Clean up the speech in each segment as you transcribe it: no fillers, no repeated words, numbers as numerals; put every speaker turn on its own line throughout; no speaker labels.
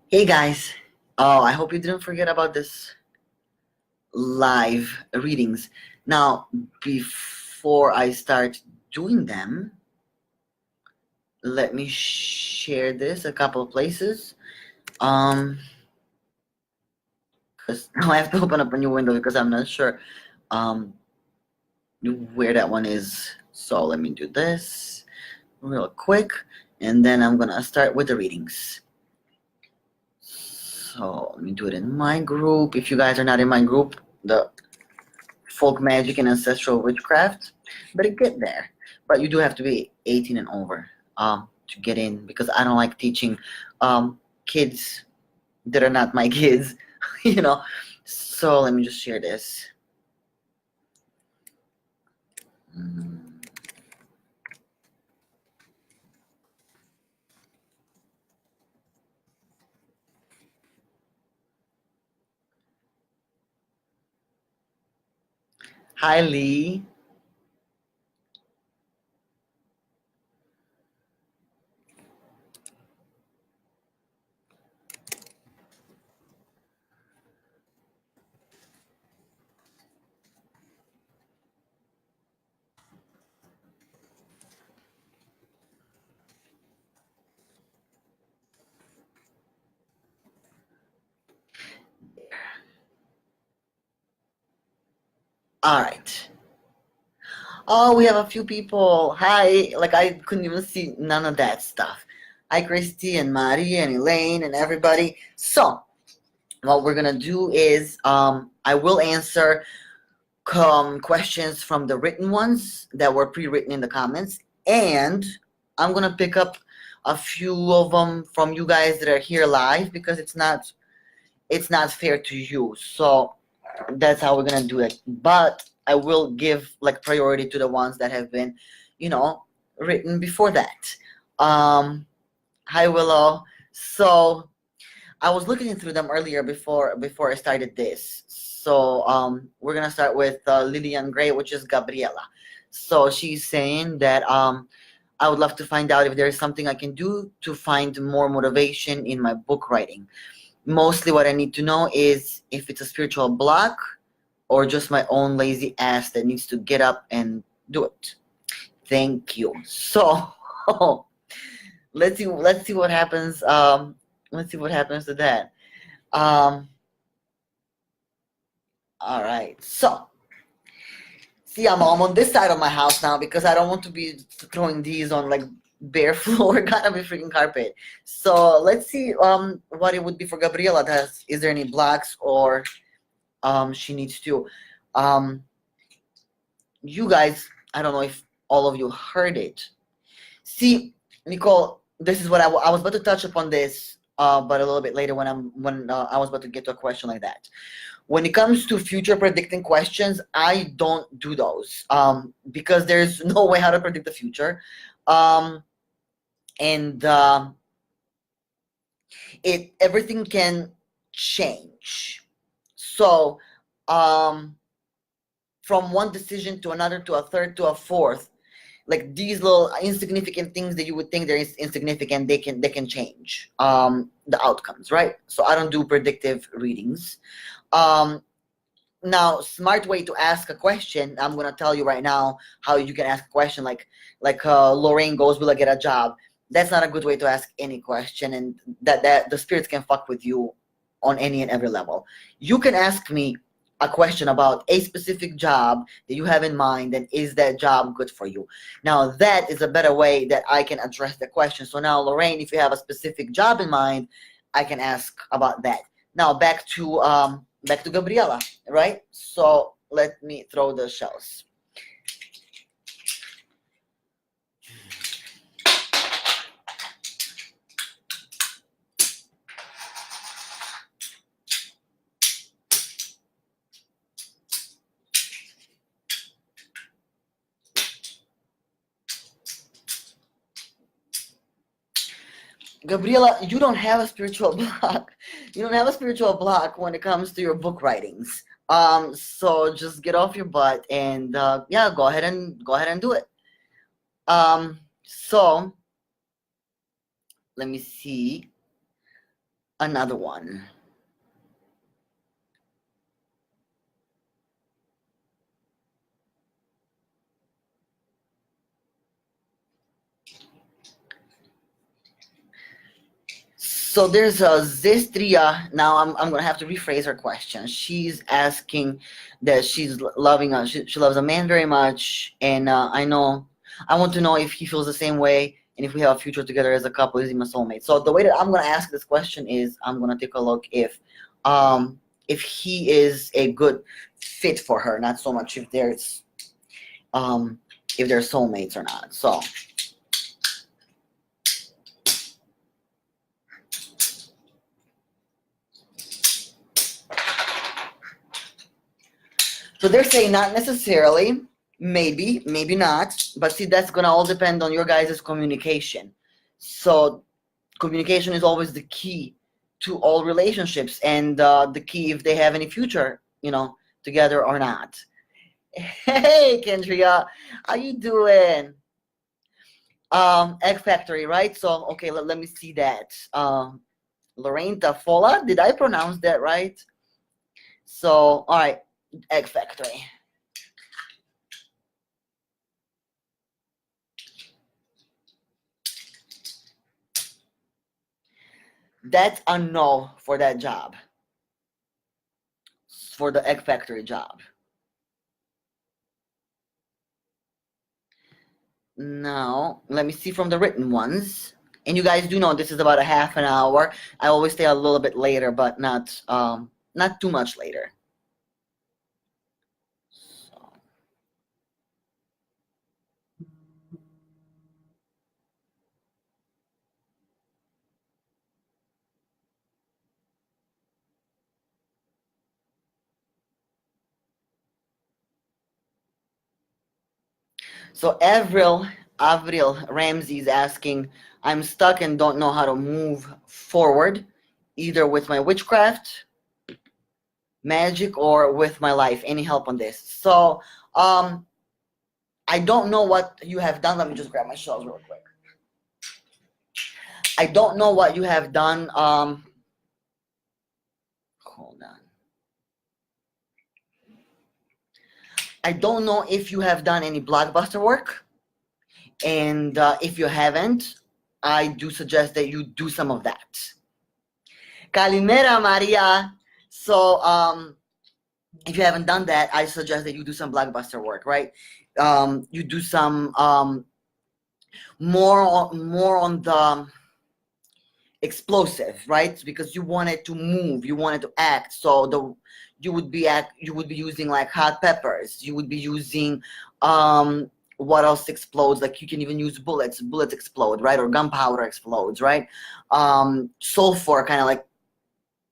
Hey guys, oh, I hope you didn't forget about this live readings. Now, before I start doing them, let me share this a couple of places. Because now I have to open up a new window because I'm not sure where that one is. So let me do this real quick, and then I'm gonna start with the readings. So let me do it in my group. If you guys are not in my group, the folk magic and ancestral witchcraft, but get there. But you do have to be 18 and over to get in, because I don't like teaching kids that are not my kids, you know. So let me just share this. Hi, Lee. All right. Oh, we have a few people. Hi. Like, I couldn't even see none of that stuff. Hi, Christy and Mari and Elaine and everybody. So, what we're gonna do is I will answer questions from the written ones that were pre-written in the comments, and I'm gonna pick up a few of them from you guys that are here live, because it's not fair to you. So that's how we're gonna do it. But I will give like priority to the ones that have been, written before that. Hi, Willow. So I was looking through them earlier before I started this. So we're gonna start with Lillian Gray, which is Gabriela. So she's saying that I would love to find out if there is something I can do to find more motivation in my book writing. Mostly what I need to know is if it's a spiritual block or just my own lazy ass that needs to get up and do it. Thank you. So let's see what happens. Let's see what happens to that. All right. So see, I'm on this side of my house now because I don't want to be throwing these on like bare floor, kind of a freaking carpet. So let's see what it would be for Gabriela. Is there any blocks, or she needs to you guys, I don't know if all of you heard it. See, Nicole, this is what I was about to touch upon this, but a little bit later when I was about to get to a question like that. When it comes to future predicting questions, I don't do those because there's no way how to predict the future, and everything can change. So from one decision to another, to a third, to a fourth, like these little insignificant things that you would think they're insignificant, they can change the outcomes, right? So I don't do predictive readings. Now, smart way to ask a question, I'm gonna tell you right now how you can ask a question like Lorraine goes, will I get a job? That's not a good way to ask any question, and that the spirits can fuck with you on any and every level. You can ask me a question about a specific job that you have in mind, and is that job good for you? Now that is a better way that I can address the question. So now, Lorraine, if you have a specific job in mind, I can ask about that. Now back to Gabriela, right? So let me throw the shells. Gabriela, you don't have a spiritual block. You don't have a spiritual block when it comes to your book writings. So just get off your butt and yeah, go ahead and do it. So let me see. another one. So there's a Zestria. Now I'm gonna have to rephrase her question. She's asking that she's loving us. She loves a man very much, and I want to know if he feels the same way, and if we have a future together as a couple. Is he my soulmate? So the way that I'm gonna ask this question is I'm gonna take a look if he is a good fit for her, not so much um if they're soulmates or not. So they're saying not necessarily, maybe, maybe not. But see, that's gonna all depend on your guys' communication. So communication is always the key to all relationships, and the key if they have any future, together or not. Hey, Kendria, how you doing? Egg Factory, right? So okay, let me see that. Lorraine Tafola, did I pronounce that right? So all right, Egg Factory. That's a no for that job, for the Egg Factory job. Now, let me see from the written ones. And you guys do know this is about a half an hour. I always stay a little bit later, but not too much later. So Avril Ramsey is asking, I'm stuck and don't know how to move forward, either with my witchcraft, magic, or with my life. Any help on this? So I don't know what you have done. Let me just grab my shells real quick. I don't know what you have done. Hold on. I don't know if you have done any blockbuster work. And if you haven't, I do suggest that you do some of that. Calimera, Maria. So if you haven't done that, I suggest that you do some blockbuster work, right? You do some more on the explosive, right? Because you want it to move, you want it to act. So you would be using like hot peppers. You would be using what else explodes? Like you can even use bullets. Bullets explode, right? Or gunpowder explodes, right? Sulfur kind of like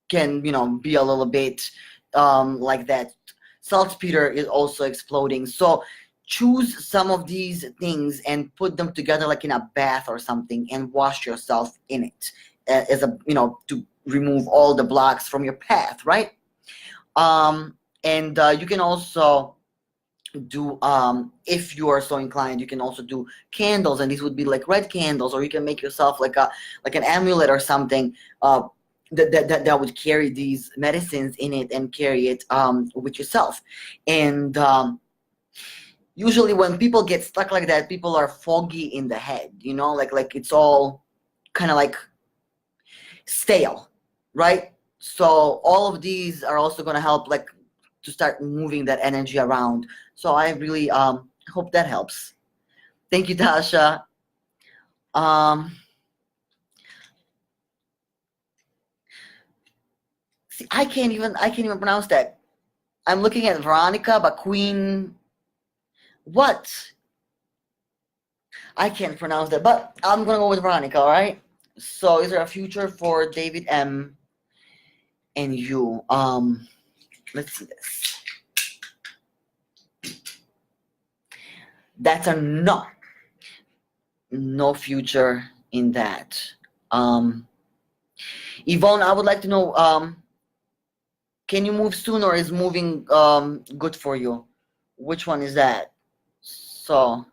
can be a little bit like that. Saltpeter is also exploding. So choose some of these things and put them together like in a bath or something and wash yourself in it as a to remove all the blocks from your path, right? And you can also do if you are so inclined, you can also do candles, and these would be like red candles, or you can make yourself like an amulet or something that would carry these medicines in it and carry it with yourself. And usually when people get stuck like that, people are foggy in the head, like it's all kind of like stale, right? So all of these are also going to help like to start moving that energy around. So I really hope that helps. Thank you, Tasha. See, I can't even pronounce that. I'm looking at Veronica, but Queen, what? I can't pronounce that, but I'm gonna go with Veronica. All right. So is there a future for David M and you? Let's see this. That's a no. No future in that. Yvonne, I would like to know, can you move soon, or is moving good for you? Which one is that? So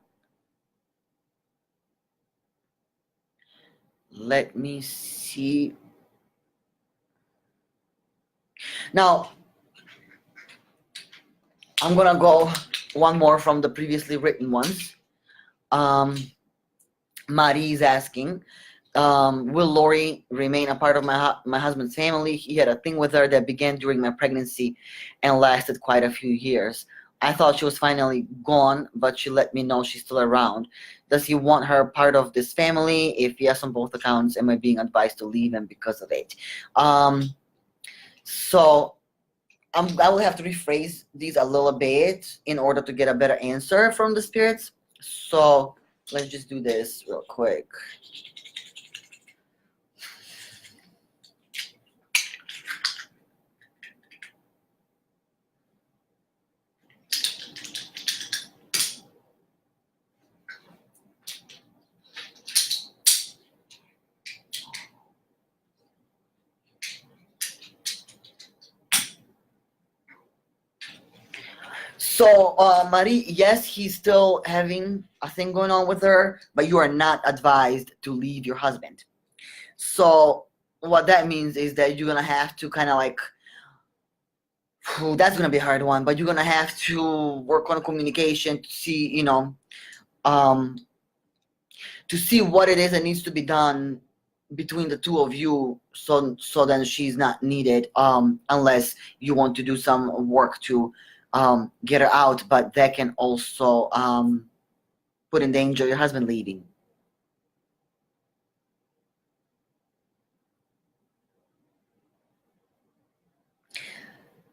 let me see. Now, I'm gonna go one more from the previously written ones. Marie is asking, will Lori remain a part of my husband's family? He had a thing with her that began during my pregnancy and lasted quite a few years. I thought she was finally gone, but she let me know she's still around. Does he want her part of this family? If yes, on both accounts, am I being advised to leave him because of it? So I will have to rephrase these a little bit in order to get a better answer from the spirits. So let's just do this real quick. So, Marie, yes, he's still having a thing going on with her, but you are not advised to leave your husband. So, what that means is that you're gonna have to kind of like, that's gonna be a hard one, but you're gonna have to work on communication to see, um, to see what it is that needs to be done between the two of you, so then she's not needed, unless you want to do some work to get her out, but that can also put in danger your husband leaving.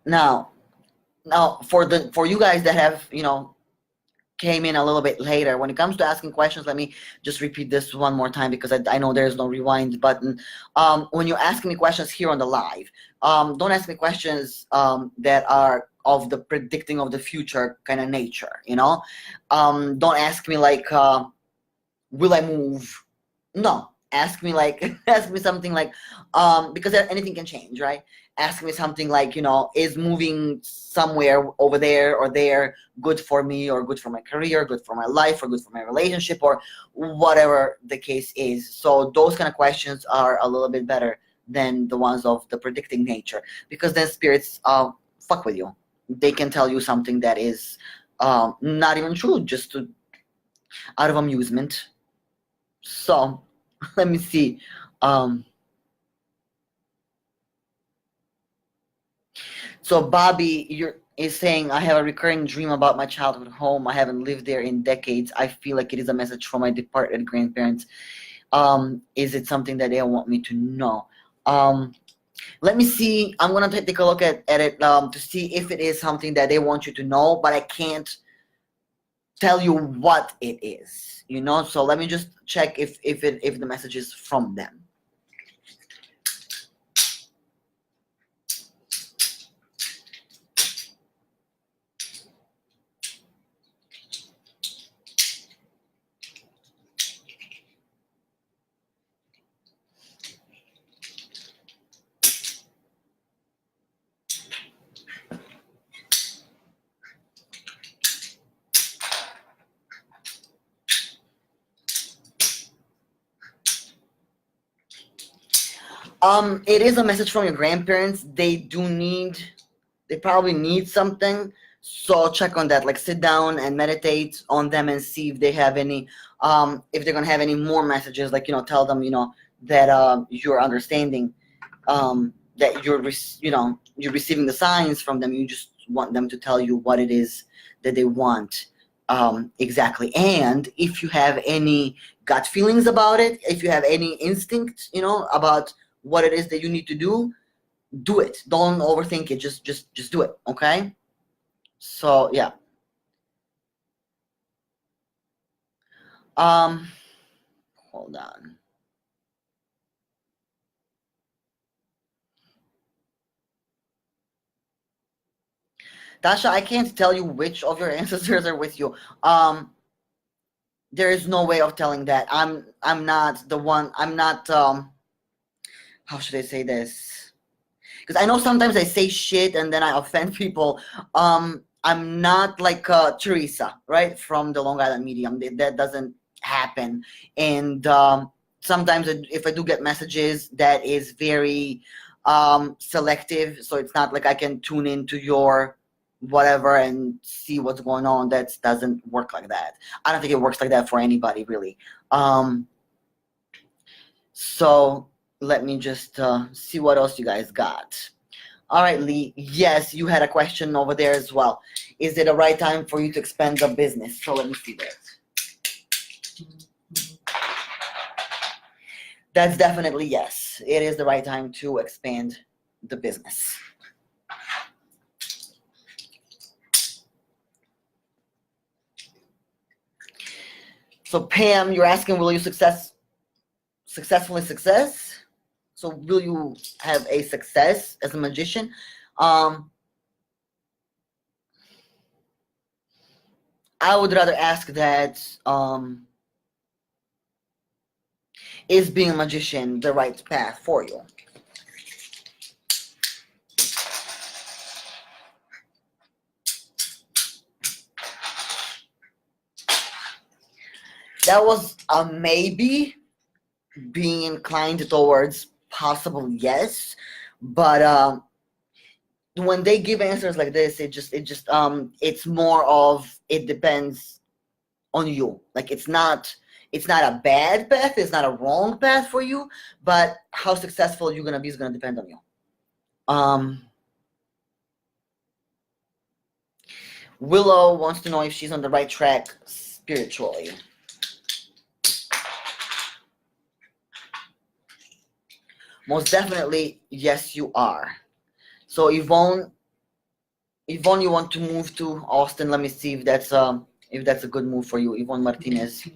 Now for you guys that have came in a little bit later, when it comes to asking questions, let me just repeat this one more time because I know there's no rewind button. When you're asking me questions here on the live, don't ask me questions that are of the predicting of the future kind of nature. Don't ask me like, will I move? No, ask me like ask me something like, because anything can change, right? Ask me something like, is moving somewhere over there or there good for me, or good for my career, good for my life, or good for my relationship, or whatever the case is. So those kind of questions are a little bit better than the ones of the predicting nature, because then spirits fuck with you. They can tell you something that is not even true, just out of amusement. So let me see. So Bobby is saying, I have a recurring dream about my childhood home. I haven't lived there in decades. I feel like it is a message from my departed grandparents. Is it something that they want me to know? Let me see. I'm gonna take a look at it to see if it is something that they want you to know, but I can't tell you what it is. So let me just check if the message is from them. It is a message from your grandparents. They probably need something. So check on that. Like, sit down and meditate on them and see if they have any, if they're gonna have any more messages. Like, tell them, that you're understanding, that you're receiving the signs from them. You just want them to tell you what it is that they want, exactly. And if you have any gut feelings about it, if you have any instinct, about what it is that you need to do it. Don't overthink it. Just do it. Okay. So yeah. Hold on. Tasha, I can't tell you which of your ancestors are with you. There is no way of telling that. I'm not the one. I'm not. How should I say this? Because I know sometimes I say shit and then I offend people. I'm not like Teresa, right, from the Long Island Medium. That doesn't happen. And sometimes if I do get messages that is very selective, so it's not like I can tune into your whatever and see what's going on. That doesn't work like that. I don't think it works like that for anybody, really. So let me just see what else you guys got. All right, Lee. Yes, you had a question over there as well. Is it a right time for you to expand the business? So let me see that. That's definitely yes. It is the right time to expand the business. So Pam, you're asking, will you successfully success? So will you have a success as a magician? I would rather ask that, is being a magician the right path for you? That was a maybe, being inclined towards possible yes, but when they give answers like this, it's more of, it depends on you. Like it's not a bad path, it's not a wrong path for you, but how successful you're gonna be is gonna depend on you. Willow wants to know if she's on the right track spiritually. Most definitely, yes, you are. So Yvonne, you want to move to Austin. Let me see if that's a good move for you, Yvonne Martinez.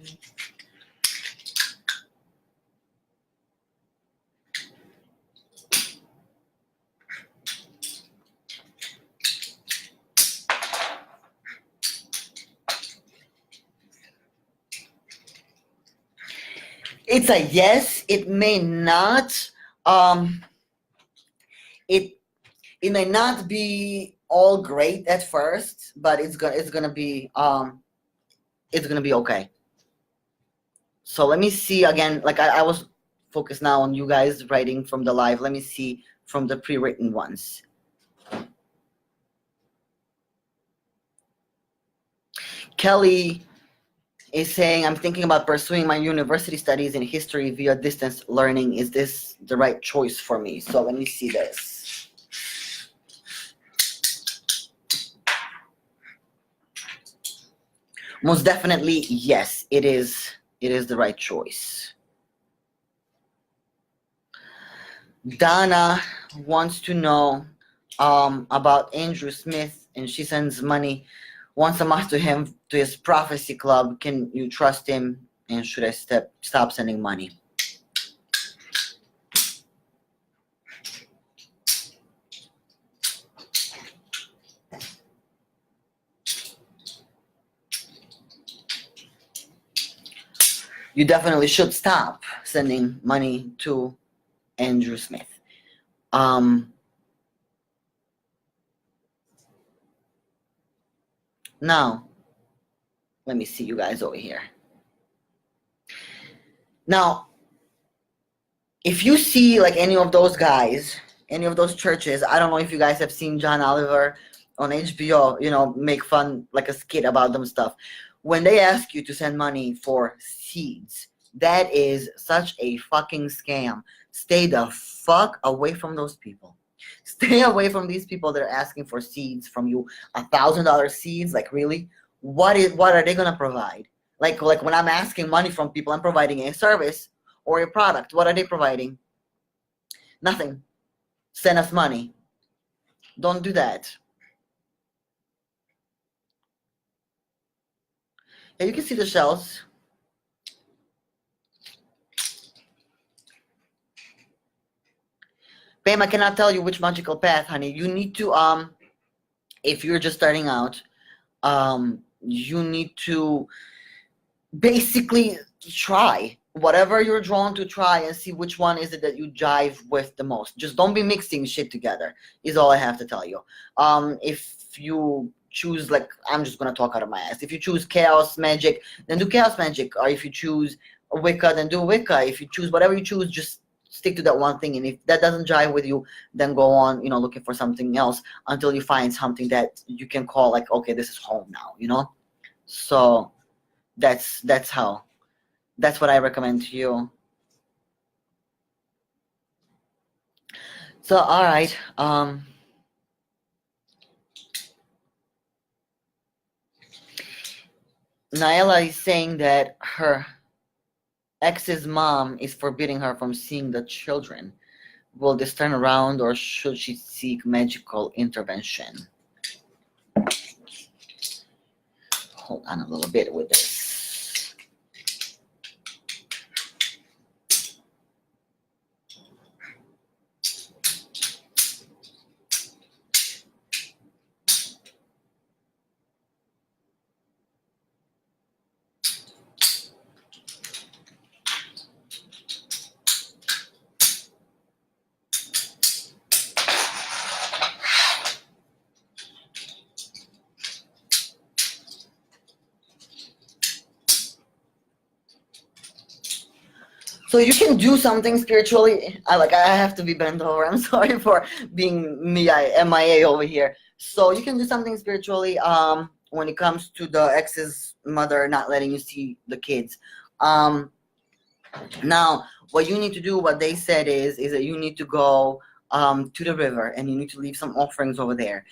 It's a yes. It may not. It may not be all great at first, but it's gonna be okay. So let me see again. Like I was focused now on you guys writing from the live. Let me see from the pre-written ones. Kelly is saying, I'm thinking about pursuing my university studies in history via distance learning. Is this the right choice for me? So let me see this. Most definitely, yes, it is the right choice. Donna wants to know about Andrew Smith, and she sends money once a month to him, to his prophecy club. Can you trust him, and should I stop sending money? You definitely should stop sending money to Andrew Smith. Now, let me see you guys over here. Now, if you see like any of those guys, any of those churches, I don't know if you guys have seen John Oliver on HBO, make fun, like a skit about them stuff. When they ask you to send money for seeds, that is such a fucking scam. Stay the fuck away from those people. Stay away from these people that are asking for seeds from you. $1,000 seeds, like really? What are they gonna provide? Like when I'm asking money from people, I'm providing a service or a product. What are they providing? Nothing. Send us money. Don't do that. Yeah, you can see the shells. Pam, I cannot tell you which magical path, honey. You need to, if you're just starting out, you need to basically try whatever you're drawn to, try and see which one is it that you jive with the most. Just don't be mixing shit together, is all I have to tell you. If you choose, like, I'm just going to talk out of my ass. If you choose chaos magic, then do chaos magic. Or if you choose Wicca, then do Wicca. If you choose whatever you choose, just stick to that one thing, and if that doesn't jive with you, then go on, looking for something else until you find something that you can call like, okay, this is home now. So that's what I recommend to you. So all right, Naila is saying that her ex's mom is forbidding her from seeing the children. Will this turn around, or should she seek magical intervention? Hold on a little bit with this. So you can do something spiritually. I have to be bent over. I'm sorry for being MIA over here. So you can do something spiritually when it comes to the ex's mother not letting you see the kids. Now what you need to do, what they said is that you need to go to the river, and you need to leave some offerings over there,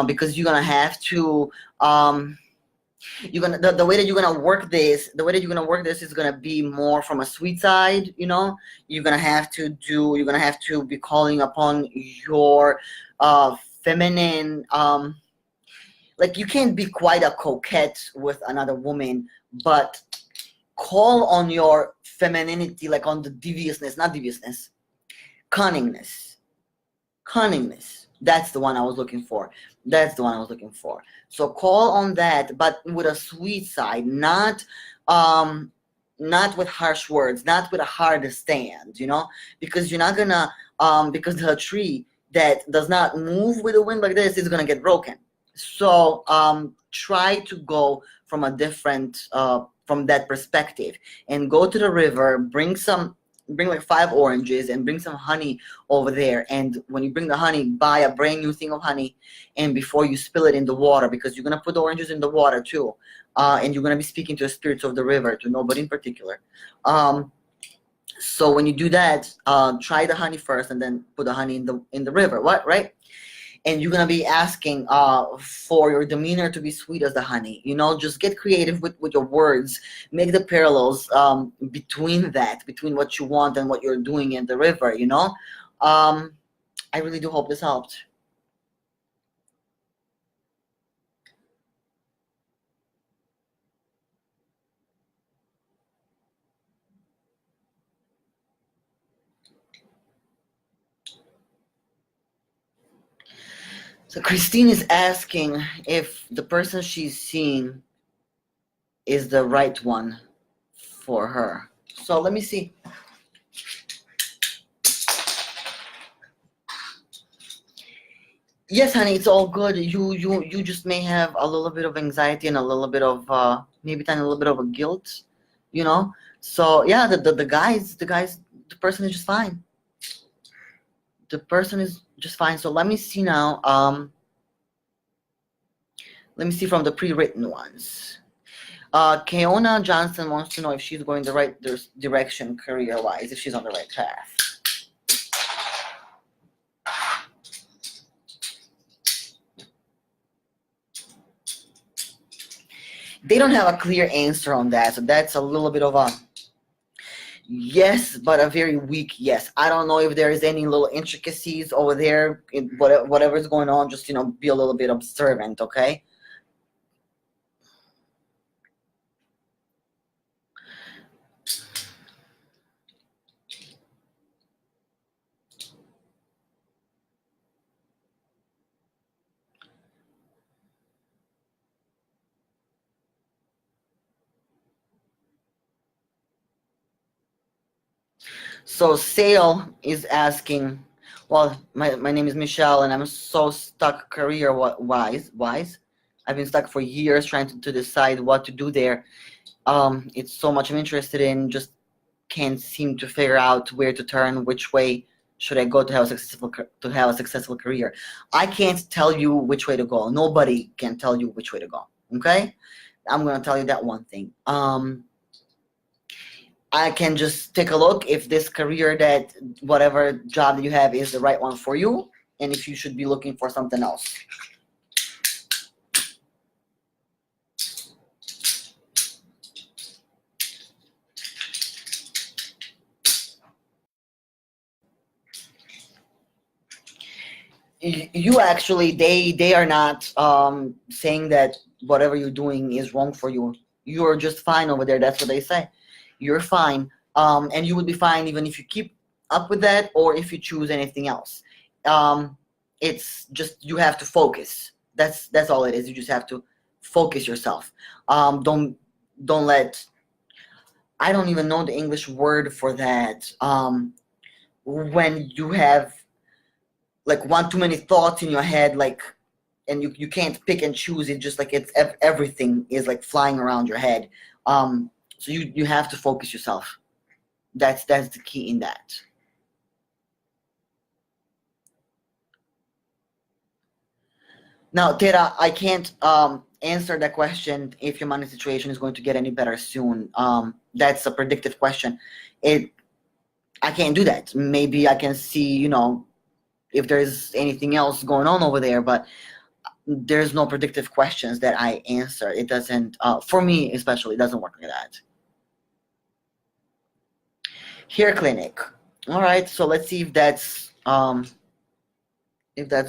because you're gonna have to the way that you're gonna work this is gonna be more from a sweet side. You're gonna have to be calling upon your feminine, like you can't be quite a coquette with another woman, but call on your femininity, like on the cunningness. That's the one I was looking for. So call on that, but with a sweet side, not with harsh words, not with a hard stand, because you're not gonna, because the tree that does not move with the wind like this is gonna get broken. So try to go from a different, from that perspective, and go to the river, bring like 5 oranges and bring some honey over there. And when you bring the honey, buy a brand new thing of honey, and before you spill it in the water, because you're going to put the oranges in the water too, and you're going to be speaking to the spirits of the river, to nobody in particular. So when you do that, try the honey first, and then put the honey in the river, right? And you're going to be asking for your demeanor to be sweet as the honey. Just get creative with your words. Make the parallels between what you want and what you're doing in the river, I really do hope this helped. So Christine is asking if the person she's seeing is the right one for her. So let me see. Yes, honey, it's all good. You just may have a little bit of anxiety and a little bit of maybe a little bit of a guilt, So yeah, the person is just fine. The person is just fine. So let me see now. Let me see from the pre-written ones. Keona Johnson wants to know if she's going the right direction career-wise, if she's on the right path. They don't have a clear answer on that, so that's a little bit of a yes, but a very weak yes. I don't know if there is any little intricacies over there, whatever's going on. Just be a little bit observant, okay? So Sale is asking, well, my name is Michelle, and I'm so stuck career-wise. I've been stuck for years trying to decide what to do there. It's so much I'm interested in, just can't seem to figure out where to turn, which way should I go to have a successful career. I can't tell you which way to go. Nobody can tell you which way to go. Okay? I'm gonna tell you that one thing. I can just take a look if this career, that whatever job that you have, is the right one for you, and if you should be looking for something else. You actually, they are not saying that whatever you're doing is wrong for you. You're just fine over there. That's what they say. You're fine, and you would be fine even if you keep up with that or if you choose anything else. It's just you have to focus. That's all it is. You just have to focus yourself. Don't let, I don't even know the English word for that. When you have like one too many thoughts in your head, like, and you can't pick and choose. It just like it's everything is like flying around your head. So you have to focus yourself. That's the key in that. Now, Tera, I can't answer that question if your money situation is going to get any better soon. That's a predictive question. I can't do that. Maybe I can see, if there's anything else going on over there, but there's no predictive questions that I answer. It doesn't, for me especially, it doesn't work like that. Hair clinic. All right, so let's see if that's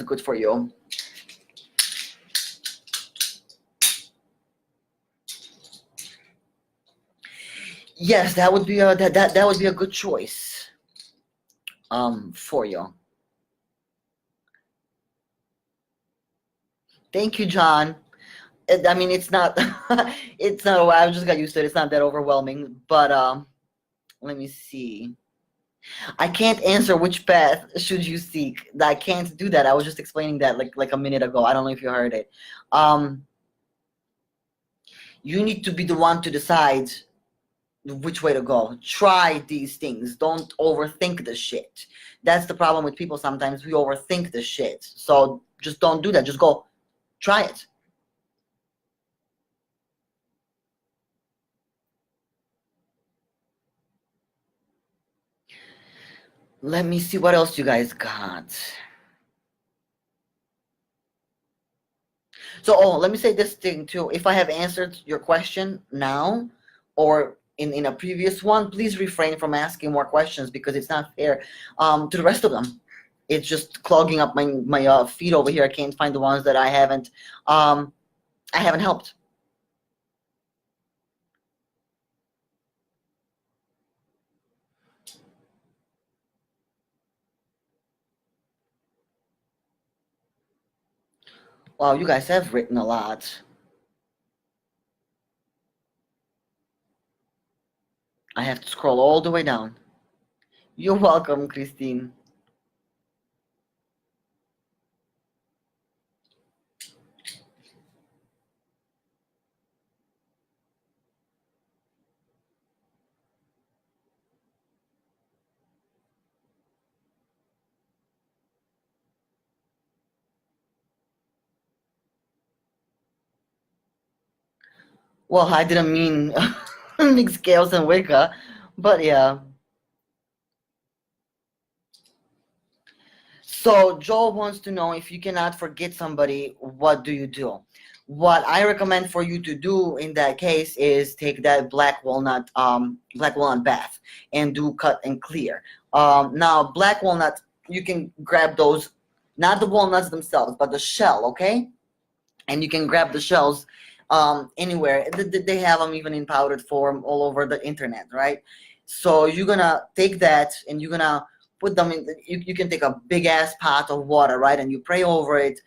good for you. Yes, that would be that would be a good choice for you. Thank you, John. I mean, it's not it's not, I just got used to it. It's not that overwhelming, but let me see. I can't answer which path should you seek. I can't do that. I was just explaining that like a minute ago. I don't know if you heard it. You need to be the one to decide which way to go. Try these things. Don't overthink the shit. That's the problem with people sometimes. We overthink the shit. So just don't do that. Just go. Try it. Let me see what else you guys got. So, let me say this thing too. If I have answered your question now or in a previous one, please refrain from asking more questions because it's not fair to the rest of them. It's just clogging up my feed over here. I can't find the ones that I haven't helped. Wow, you guys have written a lot. I have to scroll all the way down. You're welcome, Christine. Well, I didn't mean mixed chaos and Wicca, but yeah. So Joel wants to know, if you cannot forget somebody, what do you do? What I recommend for you to do in that case is take that black walnut bath and do cut and clear. Now black walnut, you can grab those, not the walnuts themselves, but the shell, okay? And you can grab the shells anywhere. They have them even in powdered form all over the internet, right? So you're gonna take that and you're gonna put them in. You can take a big ass pot of water, right? And you pray over it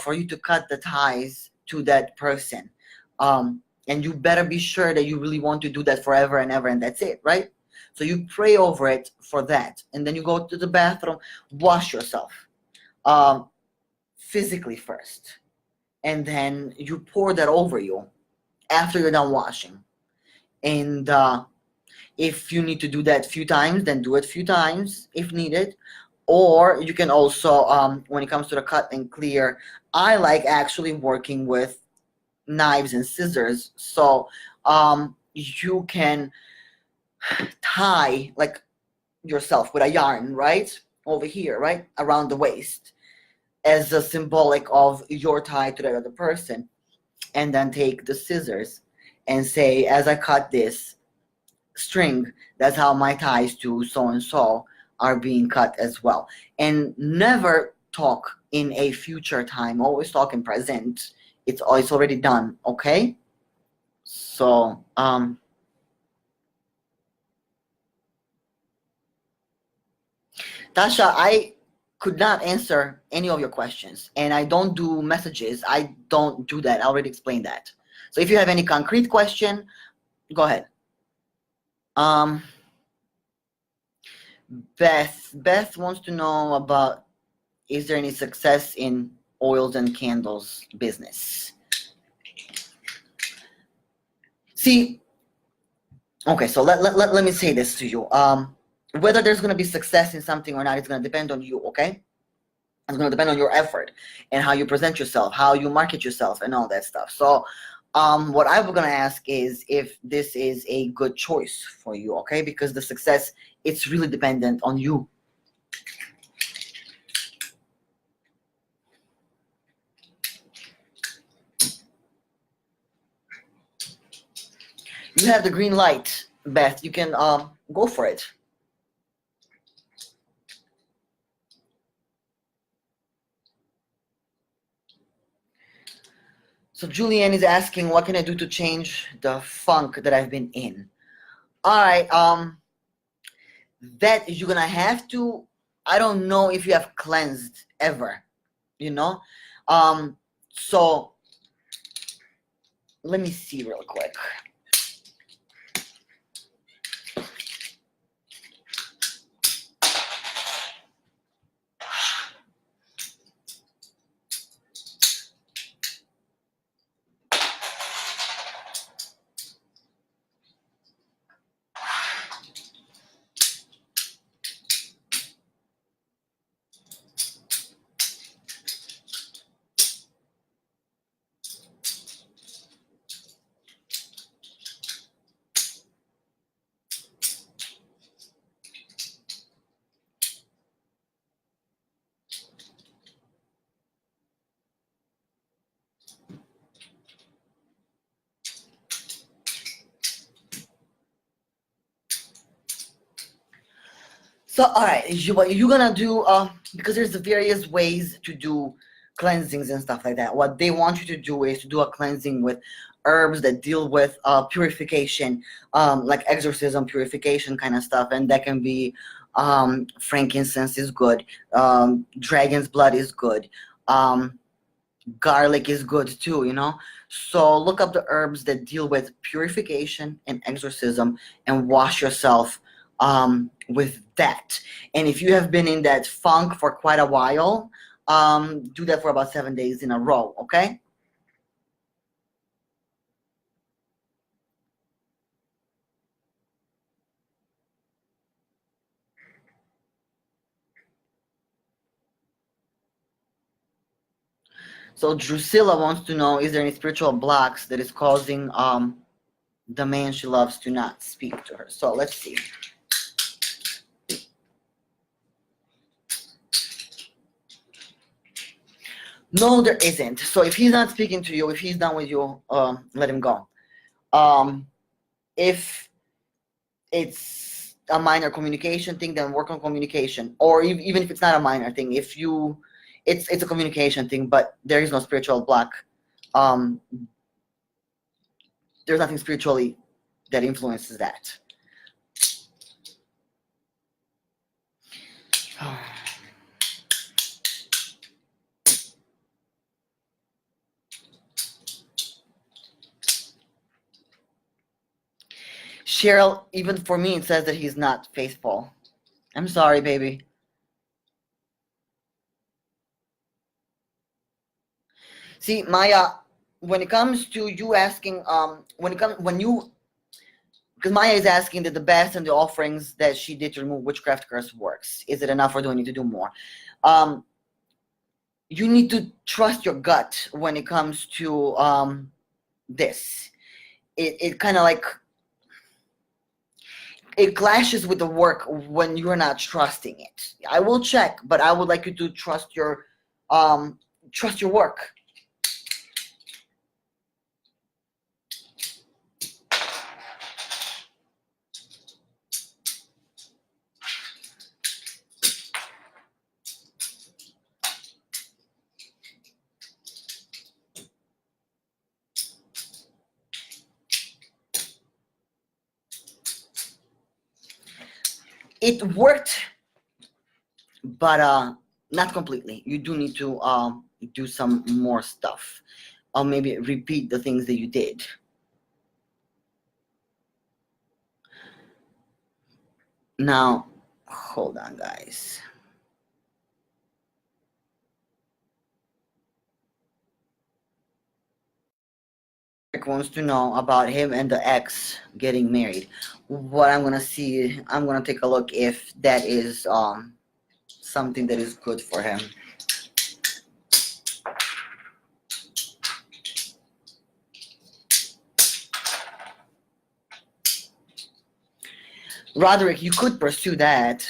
for you to cut the ties to that person. And you better be sure that you really want to do that forever and ever, and that's it, right? So you pray over it for that, and then you go to the bathroom, wash yourself physically first, and then you pour that over you after you're done washing. And If you need to do that a few times, then do it a few times if needed. Or you can also, when it comes to the cut and clear, I like actually working with knives and scissors. So you can tie like yourself with a yarn, right? Over here, right? Around the waist as a symbolic of your tie to the other person. And then take the scissors and say, as I cut this string, that's how my ties to so and so are being cut as well. And never talk in a future time, always talk in present. It's already done, okay? So Tasha, I could not answer any of your questions, and I don't do messages. I don't do that. I already explained that. So if you have any concrete question, go ahead. Beth wants to know about, is there any success in oils and candles business? See, okay, so let me say this to you. Whether there's going to be success in something or not, it's going to depend on you, okay? It's going to depend on your effort and how you present yourself, how you market yourself, and all that stuff. So what I was going to ask is if this is a good choice for you, okay? Because the success, it's really dependent on you. You have the green light, Beth. You can go for it. So Julianne is asking, what can I do to change the funk that I've been in? All right, that you're gonna have to, I don't know if you have cleansed ever, you know? So let me see real quick. So, all right, what you're gonna do, because there's various ways to do cleansings and stuff like that. What they want you to do is to do a cleansing with herbs that deal with purification, like exorcism, purification kind of stuff, and that can be frankincense is good, dragon's blood is good, garlic is good too, you know. So look up the herbs that deal with purification and exorcism and wash yourself with that. And if you have been in that funk for quite a while, do that for about 7 days in a row, okay? So Drusilla wants to know, is there any spiritual blocks that is causing the man she loves to not speak to her? So let's see. No, there isn't. So if he's not speaking to you, if he's done with you, let him go. If it's a minor communication thing, then work on communication. Or even if it's not a minor thing, if you, it's a communication thing, but there is no spiritual block. There's nothing spiritually that influences that. Cheryl, even for me, it says that he's not faithful. I'm sorry, baby. See, Maya, when it comes to you asking, when you because Maya is asking that the best and the offerings that she did to remove witchcraft curse works. Is it enough, or do I need to do more? You need to trust your gut when it comes to this. It kind of like, it clashes with the work when you're not trusting it. I will check, but I would like you to trust your work. It worked, but not completely. You do need to do some more stuff, or maybe repeat the things that you did. Now, hold on, guys. Eric wants to know about him and the ex getting married. What I'm gonna see, I'm gonna take a look if that is something that is good for him. Roderick, you could pursue that.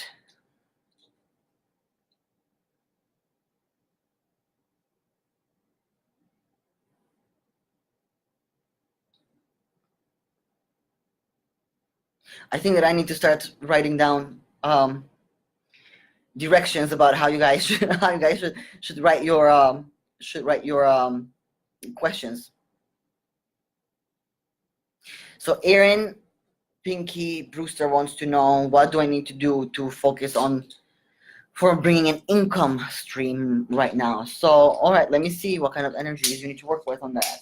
I think that I need to start writing down directions about how you guys should write your questions. So Aaron, Pinky, Brewster wants to know, what do I need to do to focus on for bringing an income stream right now? So, all right, let me see what kind of energies you need to work with on that.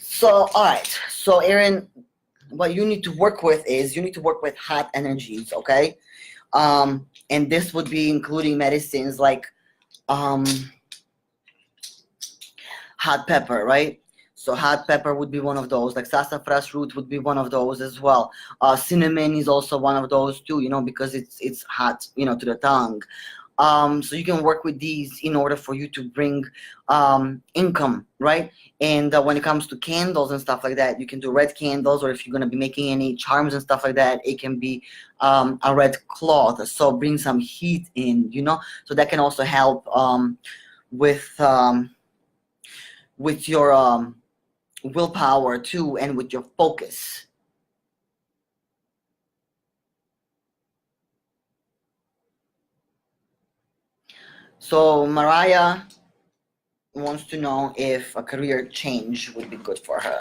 So, all right. So, Aaron, what you need to work with is you need to work with hot energies, okay? And this would be including medicines like hot pepper, right? So hot pepper would be one of those. Like sassafras root would be one of those as well. Cinnamon is also one of those too, because it's hot, to the tongue. So you can work with these in order for you to bring income, right? And when it comes to candles and stuff like that, you can do red candles, or if you're going to be making any charms and stuff like that, it can be a red cloth. So bring some heat in, so that can also help with your willpower too, and with your focus. So Mariah wants to know if a career change would be good for her.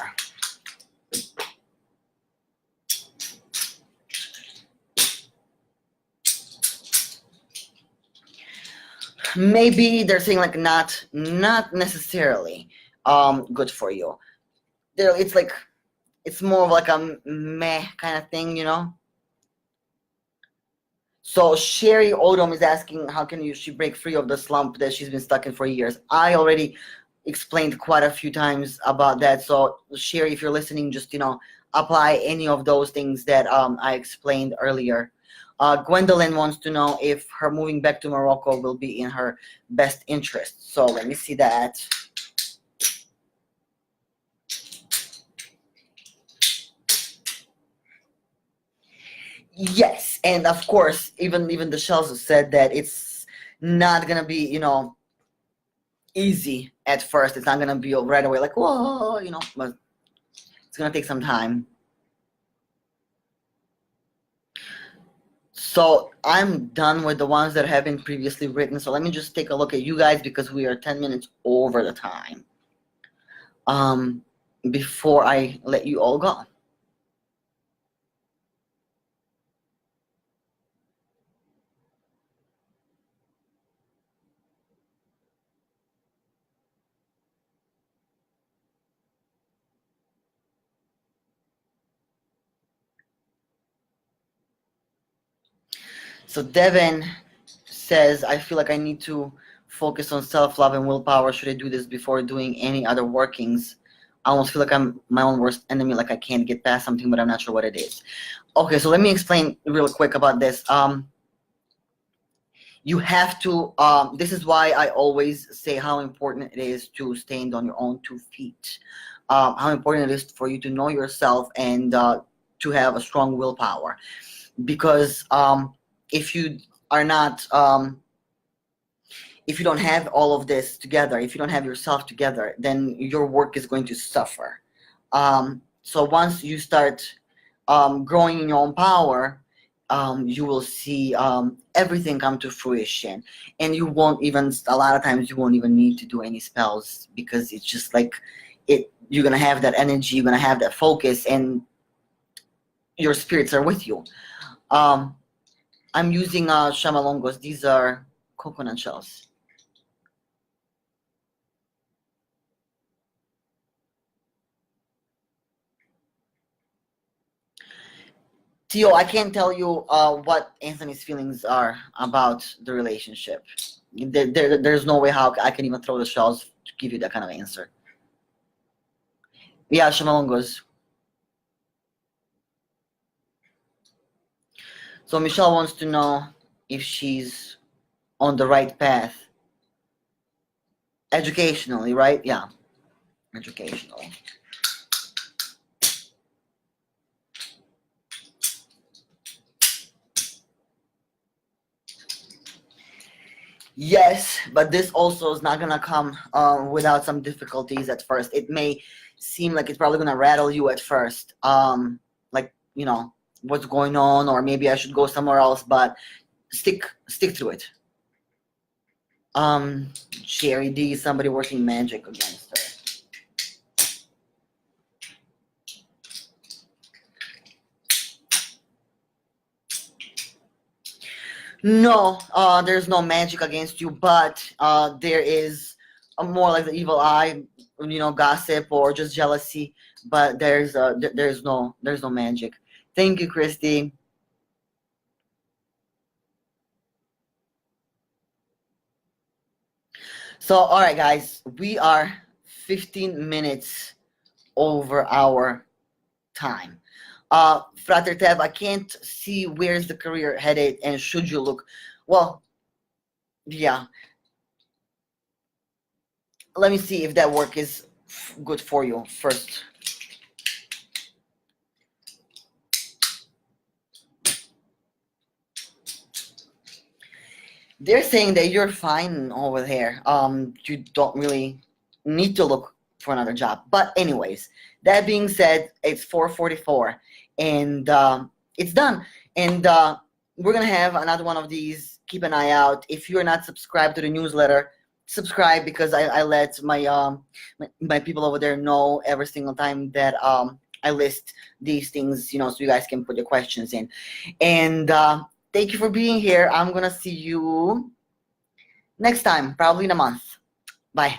Maybe they're saying like not necessarily good for you. It's like, it's more of like a meh kind of thing, So Sherry Odom is asking, how can she break free of the slump that she's been stuck in for years? I already explained quite a few times about that. So Sherry, if you're listening, just apply any of those things that I explained earlier. Gwendolyn wants to know if her moving back to Morocco will be in her best interest. So let me see that. Yes, and of course, even the shells said that it's not gonna be, easy at first. It's not gonna be right away like, whoa, but it's gonna take some time. So I'm done with the ones that have been previously written. So let me just take a look at you guys, because we are 10 minutes over the time. Before I let you all go. So Devin says, I feel like I need to focus on self-love and willpower. Should I do this before doing any other workings? I almost feel like I'm my own worst enemy, like I can't get past something, but I'm not sure what it is. Okay, so let me explain real quick about this. You have to, this is why I always say how important it is to stand on your own 2 feet. How important it is for you to know yourself and to have a strong willpower. Because if you are not, if you don't have all of this together, if you don't have yourself together, then your work is going to suffer. So once you start growing in your own power, you will see everything come to fruition, and you won't even, a lot of times you won't even need to do any spells, because it's just like you're gonna have that energy, you're gonna have that focus, and your spirits are with you. I'm using shamalongos. These are coconut shells. Tio, I can't tell you what Anthony's feelings are about the relationship. There's no way how I can even throw the shells to give you that kind of answer. Yeah, shamalongos. So Michelle wants to know if she's on the right path. Educationally, right? Yeah, educationally. Yes, but this also is not gonna come without some difficulties at first. It may seem like it's probably gonna rattle you at first, like, you know, what's going on, or maybe I should go somewhere else, but stick to it. Sherry D, somebody working magic against her. No, there's no magic against you, but there is a more like the evil eye, you know, gossip or just jealousy. But there's no magic. Thank you, Christy. So, all right, guys, we are 15 minutes over our time. Frater Tev, I can't see where's the career headed, and should you look? Well, yeah. Let me see if that work is good for you first. They're saying that you're fine over there. You don't really need to look for another job. But anyways, that being said, it's 4:44, and it's done. And we're gonna have another one of these. Keep an eye out. If you're not subscribed to the newsletter, subscribe, because I let my people over there know every single time that I list these things, you know, so you guys can put your questions in. And thank you for being here. I'm gonna see you next time, probably in a month. Bye.